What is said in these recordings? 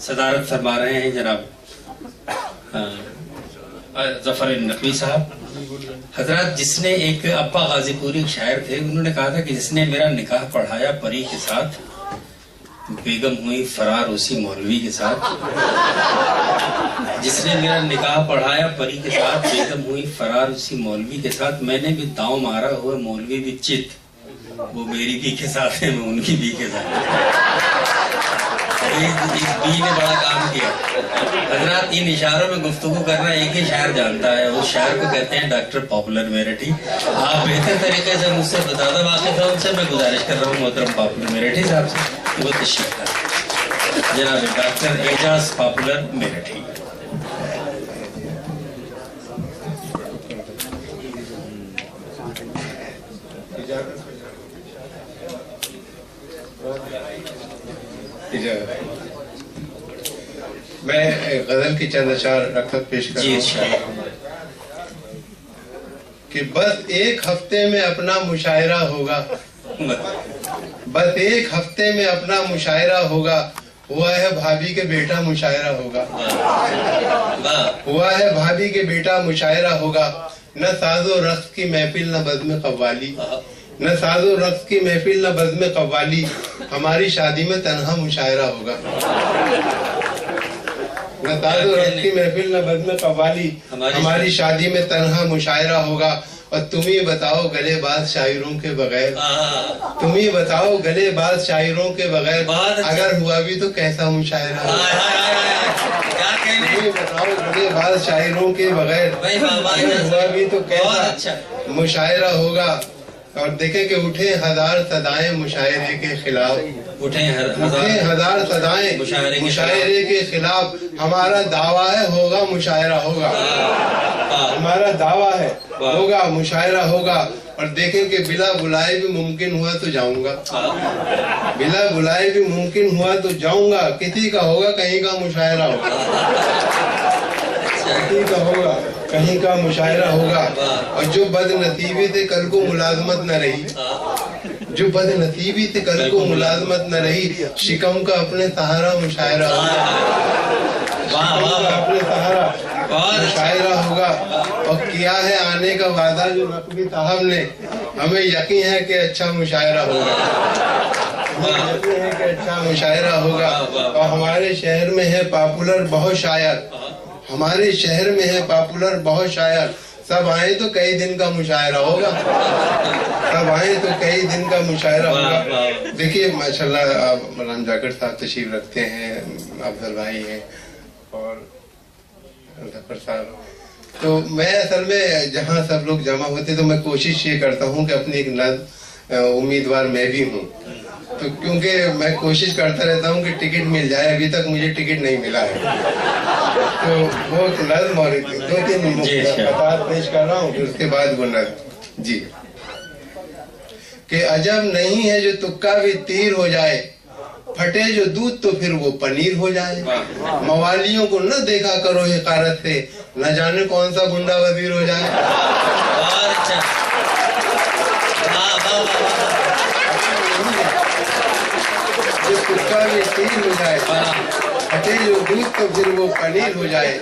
सदारत फरमा रहे हैं जनाब जफर नकवी साहब। हजरत, जिसने एक अब्बा गाजीपुरी शायर थे, उन्होंने कहा था कि जिसने मेरा निकाह पढ़ाया परी के साथ, बेगम हुई फरार उसी मौलवी के साथ। जिसने मेरा निकाह पढ़ाया परी के साथ, बेगम हुई फरार उसी मौलवी के साथ। मैंने भी दांव मारा हुआ, मौलवी भी चित, वो मेरी भी के साथ है, मैं उनकी भी के साथ। इस बी ने बड़ा काम किया। हजरत, इन इशारों में गुफ्तगू करना एक ही शायर जानता है, उस शायर को कहते हैं डॉक्टर पॉपुलर मेरठी। आप बेहतर तरीके से मुझसे ज़्यादा वाकिफ है उनसे, मैं गुजारिश कर रहा हूँ मोहतरम पॉपुलर मेरठी साहब से वो तशरीफ लाएं। जनाब डॉक्टर एजाज पॉपुलर मेरठी। मैं गजल की चंद अशार रखत पेश कर रहा हूं कि बस एक हफ्ते में अपना मुशायरा होगा, बस एक हफ्ते में अपना मुशायरा होगा। हुआ है भाभी के बेटा मुशायरा होगा, हुआ है भाभी के बेटा मुशायरा होगा। न साजो रक्स की महफिल न बज़्म कव्वाली, न साजो रक्स की महफिल न बज़्म कव्वाली। हमारी शादी में तन्हा मुशायरा होगा, न साजो रक्स की महफिल न बज़्म कव्वाली। हमारी शादी में तन्हा मुशायरा होगा। और तुम ही बताओ गलेबाज शायरों के बगैर, तुम ही बताओ गलेबाज शायरों के बगैर, अगर हुआ भी तो कैसा मुशायरा होगा। तुम ही बताओ गलेबाज शायरों के बगैर, अगर हुआ भी तो कैसा मुशायरा होगा। और देखें कि उठे हजार सदाएं मुशायरे के खिलाफ, उठे हजार सदाएं मुशायरे के खिलाफ। हमारा दावा है होगा मुशायरा होगा, हमारा दावा है होगा मुशायरा होगा। और देखें कि बिला बुलाए भी मुमकिन हुआ तो जाऊंगा, बिला बुलाए भी मुमकिन हुआ तो जाऊंगा। किसी का होगा कहीं का मुशायरा होगा, किसी का होगा कहीं का मुशायरा होगा। और जो बदनसीबी से कल को मुलाजमत न रही, जो बदनसीबी से कल को मुलाजमत न रही, शिकम का अपने सहारा मुशायरा होगा, अपने सहारा मुशायरा होगा। और किया है आने का वादा जो नकवी साहब ने, हमें यकीन है कि अच्छा मुशायरा होगा, हमें यकीन है कि अच्छा मुशायरा होगा। और हमारे शहर में है पॉपुलर बहुत शायर, हमारे शहर में है पॉपुलर बहुत शायर। सब आए तो कई दिन का मुशायरा होगा, सब आए तो कई दिन का मुशायरा होगा। देखिए माशाल्लाह मौलाना जाकिर साहब तशरीफ रखते हैं, अफजल भाई हैं और जफर साहब। तो मैं असल में जहाँ सब लोग जमा होते तो मैं कोशिश ये करता हूँ कि अपनी एक नज़्म उम्मीदवार मैं भी हूँ। तो क्योंकि मैं कोशिश करता रहता हूँ कि टिकट मिल जाए, अभी तक मुझे टिकट नहीं मिला है। तो वो नज़्म और 2-3 बात पेश कर रहा हूँ, फिर उसके बाद वो नज़्म जी कि अजब नहीं है जो तुक्का भी तीर हो जाए, फटे जो दूध तो फिर वो पनीर हो जाए। मवालियों को न देखा करो हिकारत से, न जाने कौन सा गुंडा वजीर हो जाए। जो तुक्का भी तीर हो जाए, फटे जो दूध तो फिर वो पनीर हो जाए।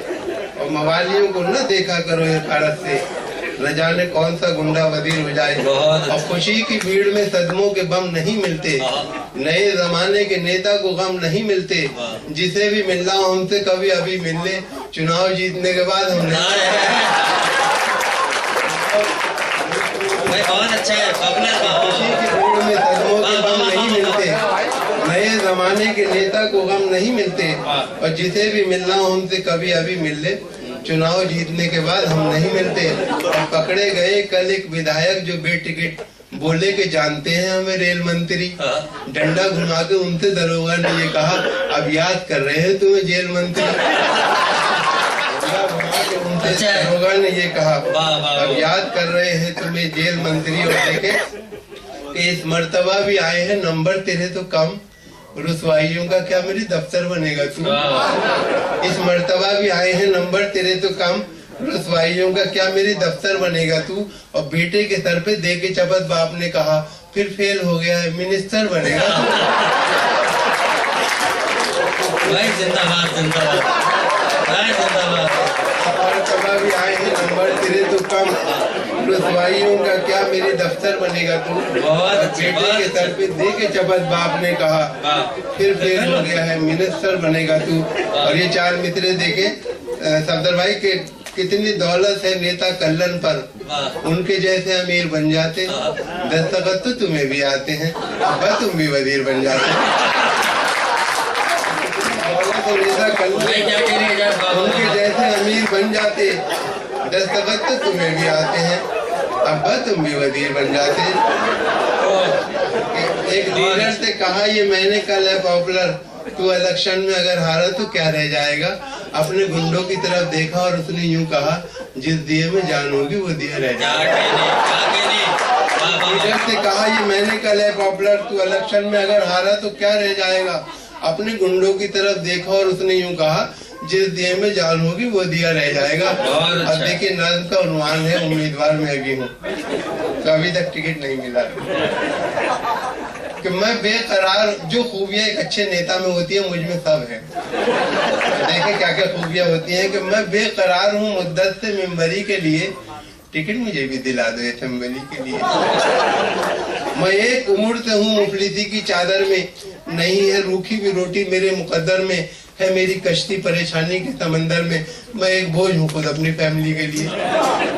और मवालियों को न देखा करो हिकारत से, न जाने कौन सा गुंडा वजीर हो जाए। और खुशी की भीड़ में सदमों के बम नहीं मिलते, नए जमाने के नेता को गम नहीं मिलते। जिसे भी मिलना हो हमसे कभी अभी मिल ले, चुनाव जीतने के बाद हम बहुत अच्छा है। खुशी की भीड़ में सदमों के बम नहीं मिलते, नए जमाने के नेता को गम नहीं मिलते। और जिसे भी मिलना हो हमसे कभी अभी मिल ले, चुनाव जीतने के बाद हम नहीं मिलते। और पकड़े गए कल एक विधायक जो बेटिकट बोले के जानते हैं हमें रेल मंत्री, डंडा घुमा के उनसे दरोगा ने ये कहा अब याद कर रहे हैं तुम्हें जेल मंत्री। डंडा घुमा के उनसे दरोगा ने ये कहा अब याद कर रहे हैं तुम्हें जेल मंत्री। और देखे इस मर्तबा भी आए हैं नंबर तेरे तो कम, रुसवाइयों का क्या मेरी दफ्तर बनेगा तू। इस मर्तबा भी आए हैं नंबर तेरे तो कम, रुसवाइयों का क्या मेरी दफ्तर बनेगा तू। और बेटे के सर पे दे के चपत बाप ने कहा फिर फेल हो गया है मिनिस्टर बनेगा तू। भाई जिंदाबाद जिंदाबाद भाई जिंदाबाद। और कभी भी आए हैं नंबर तेरे तो कम, रुसवाइयों का क्या मेरे दफ्तर बनेगा तू। बहुत अच्छी बेटे के सर पे दे के चपत बाप ने कहा, फिर फेल हो गया है मिनिस्टर बनेगा तू। और ये चार मित्र देखे सफदर भाई के कितनी दौलत है नेता कल्लन पर, उनके जैसे अमीर बन जाते, दस्तखत तो तुम्हें भी आते हैं, बस तुम भी वजीर बन जाते। नेता कल्लन उनके जैसे अमीर बन जाते, दस्तखत तो तुम्हें भी आते हैं, अब बस तुम भी वजीर बन जाते। एक लीडर से कहा ये मैंने कल है पॉपुलर, तू इलेक्शन में अगर हारा तो क्या रह जाएगा। अपने गुंडों की तरफ देखा और उसने यूं कहा, जिस दिए में जान होगी वो दिया रह जाएगा। लीडर से कहा ये मैंने कल है पॉपुलर, तू इलेक्शन में अगर हारा तो क्या रह जाएगा। अपने गुंडों की तरफ देखा और उसने यूं कहा, जिस दिए में जान होगी वो दिया रह जाएगा। अब देखिए नज्म का उन्वान है, उम्मीदवार मैं भी हूँ, तो अभी तक टिकट नहीं मिला कि मैं बेकरार। जो खूबियाँ एक अच्छे नेता में होती है मुझ में सब है। देखिए क्या क्या खूबियाँ होती हैं कि मैं बेकरार हूँ मुद्दत से मेंबरी के लिए, टिकट मुझे भी दिला दो असेंबली के लिए। मैं एक उम्र से हूँ मुफलिसी की चादर में, नहीं है रूखी भी रोटी मेरे मुकद्दर में, है मेरी कश्ती परेशानी के समंदर में, मैं एक बोझ हूँ खुद अपनी फैमिली के लिए,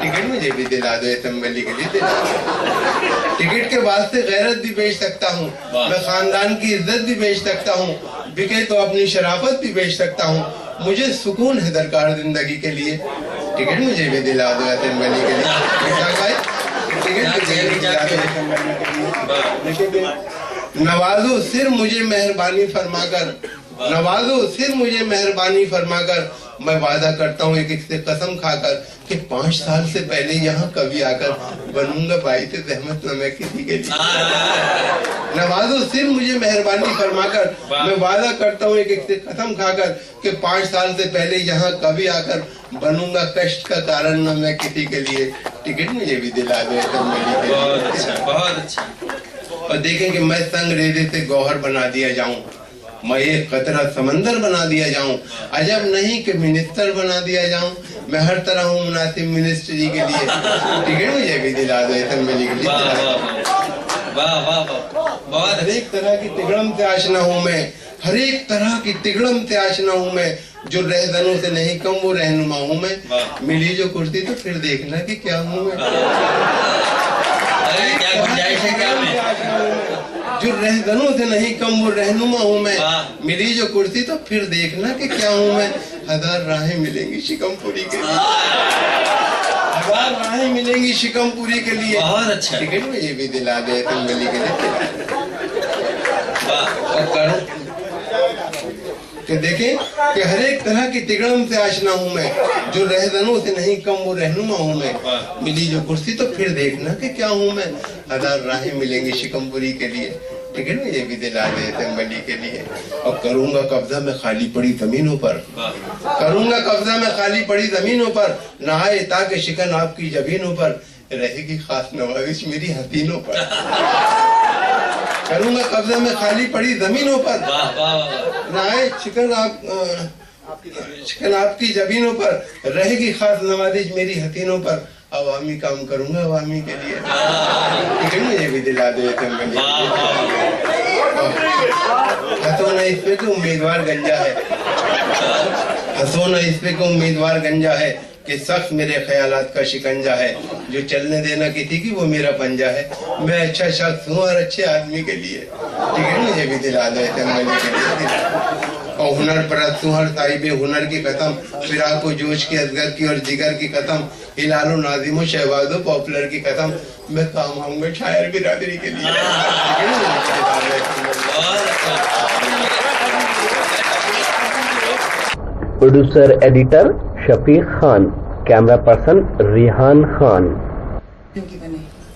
टिकट मुझे भी दिला दो असेंबली के लिए दिला दो। टिकट के वास्ते गैरत भी बेच सकता हूँ मैं, खानदान की इज्जत भी बेच सकता हूँ, बिके तो अपनी शराफत भी बेच सकता हूँ, मुझे सुकून है दरकार जिंदगी के लिए, टिकट मुझे भी दिला दो असेंबली के लिए। टिकट मुझे भी दिला दो असेंबली के लिए। नवाजो सिर मुझे मेहरबानी फरमाकर, नवाजो सिर मुझे मेहरबानी फरमाकर, मैं वादा करता हूँ एक से कसम खाकर कि 5 साल से पहले यहाँ कभी आकर बनूंगा भाई से जहमत न मैं किसी के लिए। नवाजो सिर मुझे मेहरबानी फरमाकर, मैं वादा करता हूँ एक से कसम खाकर कि 5 साल से पहले यहाँ कभी आकर बनूंगा कष्ट का कारण न मैं किसी के लिए, टिकट मुझे भी दिला दो असेंबली के लिए। बहुत अच्छा बहुत अच्छा। और देखें कि मैं संग रेजे से गौहर बना दिया जाऊं, मैं एक कतरा समंदर बना दिया जाऊं, अजब नहीं कि मिनिस्टर बना दिया जाऊं, मैं हर तरह हूँ मुनासिब मिनिस्ट्री के लिए, टिकट मुझे भी दिला दो असेंबली के लिए। वाह वाह वाह बहुत। हर एक तरह की तिगड़म से आशना हूँ मैं, हर एक तरह की तिगड़म से आशना हूँ मैं, जो रहजनों से नहीं कम वो रहनुमा हूँ मैं, मिली जो कुर्सी तो फिर देखना कि क्या हूँ मैं। क्या गुंजाइश है क्या में? जो रहजनों से नहीं कम वो रहनुमा हूँ मैं, मिली जो कुर्सी तो फिर देखना कि क्या हूँ मैं। 1000 राहें मिलेंगी शिकमपुरी के लिए, 1000 राहें मिलेंगी शिकमपुरी के लिए। बहुत अच्छा। टिकट मुझे भी दिला दे असेंबली के लिए। और करूँ कि देखें कि हर एक तरह की तिगड़म से आशना हूँ मैं, जो रहजनों से नहीं कम वो रहनुमा हूँ मैं, मिली जो कुर्सी तो फिर देखना कि क्या हूँ मैं। 1000 राहें मिलेंगी शिकमपुरी के लिए, टिकट मुझे भी दिला दे असेंबली के लिए। और करूँगा कब्जा में खाली पड़ी जमीनों पर, करूँगा कब्जा में खाली पड़ी जमीनों पर, नहाए ताकि शिकन आपकी जबीनों पर, रहेगी खास नवाजिश मेरी हसीनों पर। करूँगा कब्जा में खाली पड़ी जमीनों पर, नहाए शिकन आपकी जबीनों पर, रहेगी खास नवाजिश मेरी हसीनों पर। अवामी काम करूंगा अवामी के लिए, टिकट मुझे भी दिला दो असेंबली। हंसो ना इस पे कि उम्मीदवार गंजा है, हंसो ना इस पे कि उम्मीदवार गंजा है, कि सख्त मेरे ख्यालात का शिकंजा है, जो चलने देना किसी की वो मेरा पंजा है। मैं अच्छा शख्स हूँ और अच्छे आदमी के लिए, टिकट मुझे भी दिला दो असेंबली के लिए। और हुनर परस्त हूँ हर साहिब हुनर की कसम, फिराको जोश की असगर की और जिगर की कसम, हिलालो नाजिमो शहबाजो पॉपुलर की कसम, मैं काम आऊंगा शायर बिरादरी के लिए। Producer editor Shafiq Khan, camera person Rihan Khan.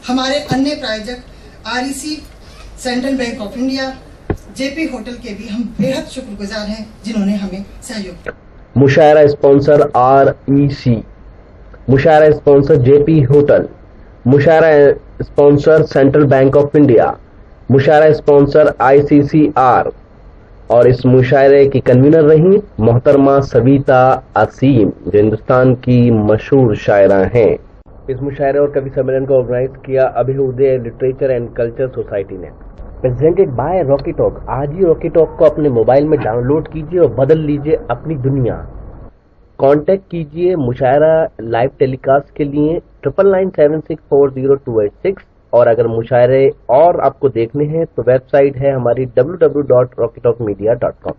हमारे अन्य प्रायोजक REC, Central Bank of India, JP hotel के भी हम बेहद शुक्रगुजार हैं जिन्होंने हमें सहयोग। मुशायरा स्पॉन्सर REC, मुशायरा स्पॉन्सर JP होटल, मुशायरा sponsor Central Bank of India, मुशायरा स्पॉन्सर ICCR, और इस मुशायरे की कन्वीनर रही मोहतरमा सविता असीम, जो हिंदुस्तान की मशहूर शायरा हैं। इस मुशायरे और कवि सम्मेलन को ऑर्गेनाइज किया Abhyudaya literature and culture society ने। Presented by Rocky talk. आज ही रॉकी टॉक को अपने मोबाइल में डाउनलोड कीजिए और बदल लीजिए अपनी दुनिया। कांटेक्ट कीजिए मुशायरा लाइव टेलीकास्ट के लिए 9997640286। और अगर मुशायरे और आपको देखने हैं तो वेबसाइट है हमारी www.rockytalkmedia.com।